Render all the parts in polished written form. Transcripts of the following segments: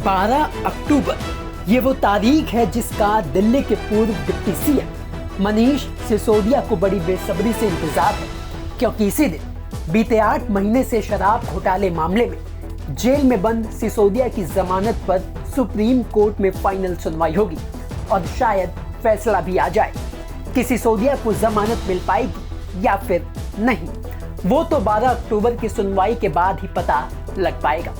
12 अक्टूबर ये वो तारीख है जिसका दिल्ली के पूर्व डिप्टी सीएम मनीष सिसोदिया को बड़ी बेसब्री से इंतजार है, क्योंकि इसी दिन बीते 8 महीने से शराब घोटाले मामले में जेल में बंद सिसोदिया की जमानत पर सुप्रीम कोर्ट में फाइनल सुनवाई होगी और शायद फैसला भी आ जाए कि सिसोदिया को जमानत मिल पाएगी या फिर नहीं। वो तो 12 अक्टूबर की सुनवाई के बाद ही पता लग पाएगा।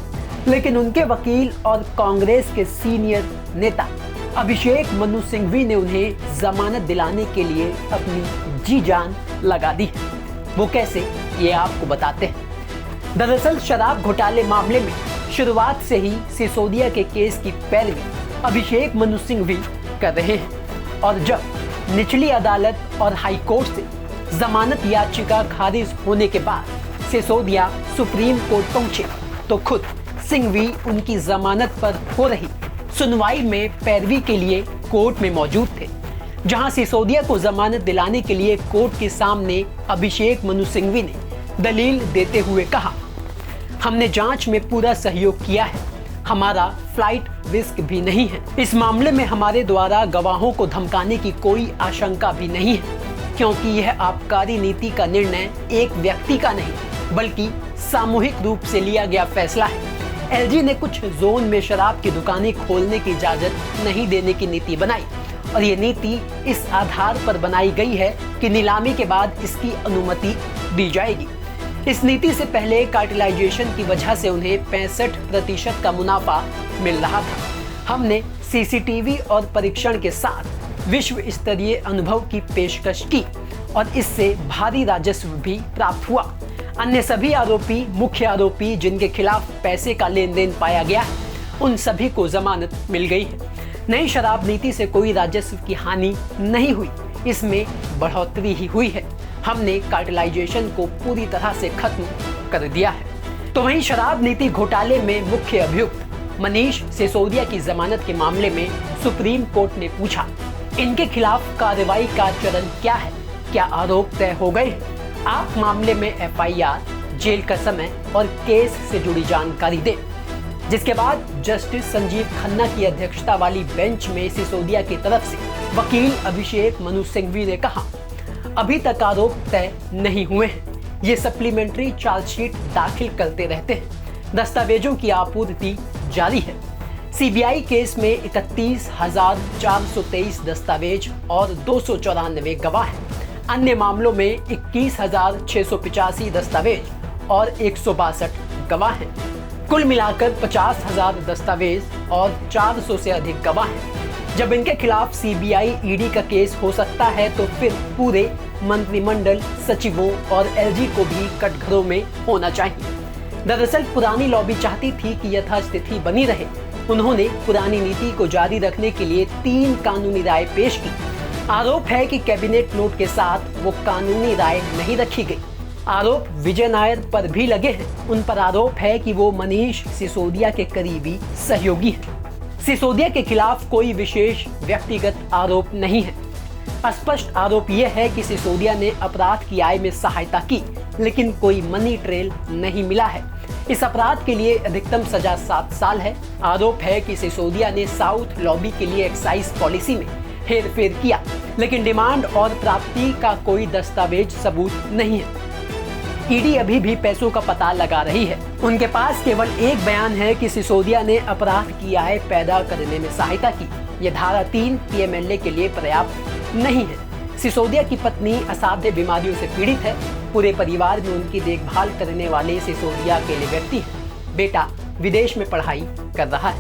लेकिन उनके वकील और कांग्रेस के सीनियर नेता अभिषेक मनु सिंघवी ने उन्हें जमानत दिलाने के लिए अपनी जी जान लगा दी है। वो कैसे, ये आपको बताते हैं। दरअसल शराब घोटाले मामले में शुरुआत से ही सिसोदिया के केस की पैरवी अभिषेक मनु सिंघवी कर रहे हैं और जब निचली अदालत और हाई कोर्ट से जमानत याचिका खारिज होने के बाद सिसोदिया सुप्रीम कोर्ट पहुंचे तो खुद सिंघवी उनकी जमानत पर हो रही सुनवाई में पैरवी के लिए कोर्ट में मौजूद थे, जहां सिसोदिया को जमानत दिलाने के लिए कोर्ट के सामने अभिषेक मनु सिंघवी ने दलील देते हुए कहा, हमने जांच में पूरा सहयोग किया है, हमारा फ्लाइट रिस्क भी नहीं है। इस मामले में हमारे द्वारा गवाहों को धमकाने की कोई आशंका भी नहीं है, क्योंकि यह आबकारी नीति का निर्णय एक व्यक्ति का नहीं बल्कि सामूहिक रूप से लिया गया फैसला है। एलजी ने कुछ जोन में शराब की दुकानें खोलने की इजाजत नहीं देने की नीति बनाई और ये नीति इस आधार पर बनाई गई है कि नीलामी के बाद इसकी अनुमति दी जाएगी। इस नीति से पहले कार्टेलाइजेशन की वजह से उन्हें 65% का मुनाफा मिल रहा था। हमने सीसीटीवी और परीक्षण के साथ विश्व स्तरीय अनुभव की पेशकश की और इससे भारी राजस्व भी प्राप्त हुआ। अन्य सभी आरोपी, मुख्य आरोपी जिनके खिलाफ पैसे का लेन देन पाया गया है, उन सभी को जमानत मिल गई है। नई शराब नीति से कोई राजस्व की हानि नहीं हुई, इसमें बढ़ोतरी ही हुई है। हमने कार्टेलाइजेशन को पूरी तरह से खत्म कर दिया है। तो वहीं शराब नीति घोटाले में मुख्य अभियुक्त मनीष सिसोदिया की जमानत के मामले में सुप्रीम कोर्ट ने पूछा, इनके खिलाफ कार्रवाई का चरण क्या है, क्या आरोप तय हो गए हैं? आप मामले में एफआईआर, जेल का समय और केस से जुड़ी जानकारी दें। जिसके बाद जस्टिस संजीव खन्ना की अध्यक्षता वाली बेंच में सिसोदिया की तरफ से वकील अभिषेक मनु सिंघवी ने कहा, अभी तक आरोप तय नहीं हुए हैं, ये सप्लीमेंट्री चार्जशीट दाखिल करते रहते हैं, दस्तावेजों की आपूर्ति जारी है। सीबीआई केस में 31,423 दस्तावेज और 294 गवाह हैं। अन्य मामलों में 21,685 दस्तावेज और 162 गवाह हैं। कुल मिलाकर 50,000 दस्तावेज और 400 से अधिक गवाह हैं। जब इनके खिलाफ सीबीआई ईडी का केस हो सकता है तो फिर पूरे मंत्रिमंडल, सचिवों और एलजी को भी कटघरों में होना चाहिए। दरअसल पुरानी लॉबी चाहती थी कि यथास्थिति बनी रहे। उन्होंने पुरानी नीति को जारी रखने के लिए 3 कानूनी राय पेश की। आरोप है कि कैबिनेट नोट के साथ वो कानूनी राय नहीं रखी गई। आरोप विजय नायर पर भी लगे हैं। उन पर आरोप है कि वो मनीष सिसोदिया के करीबी सहयोगी हैं। सिसोदिया के खिलाफ कोई विशेष व्यक्तिगत आरोप नहीं है। स्पष्ट आरोप यह है कि सिसोदिया ने अपराध की आय में सहायता की, लेकिन कोई मनी ट्रेल नहीं मिला है। इस अपराध के लिए अधिकतम सजा 7 साल है। आरोप है कि सिसोदिया ने साउथ लॉबी के लिए एक्साइज पॉलिसी में हेरफेर किया, लेकिन डिमांड और प्राप्ति का कोई दस्तावेज सबूत नहीं है। ईडी अभी भी पैसों का पता लगा रही है। उनके पास केवल एक बयान है कि सिसोदिया ने अपराध की आय पैदा करने में सहायता की। यह धारा 3 पीएमएलए के लिए पर्याप्त नहीं है। सिसोदिया की पत्नी असाध्य बीमारियों से पीड़ित है। पूरे परिवार में उनकी देखभाल करने वाले सिसोदिया अकेले व्यक्ति हैं। बेटा विदेश में पढ़ाई कर रहा है।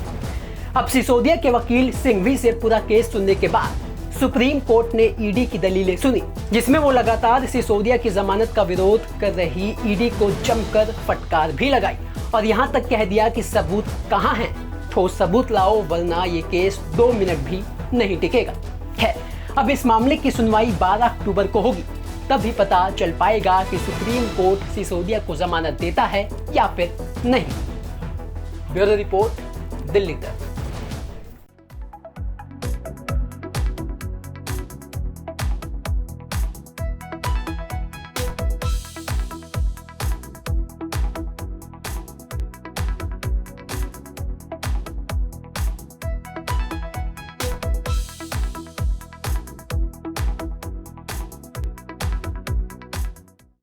अब सिसोदिया के वकील सिंघवी से पूरा केस सुनने के बाद सुप्रीम कोर्ट ने ईडी की दलीलें सुनी, जिसमें वो लगातार सिसोदिया की जमानत का विरोध कर रही ईडी को जमकर फटकार भी लगाई और यहां तक कह दिया कि सबूत कहां हैं, ठोस सबूत लाओ वरना ये केस 2 मिनट भी नहीं टिकेगा। है अब इस मामले की सुनवाई 12 अक्टूबर को होगी, तभी पता चल पाएगा कि सुप्रीम कोर्ट सिसोदिया को जमानत देता है या फिर नहीं। ब्यूरो रिपोर्ट, दिल्ली तक।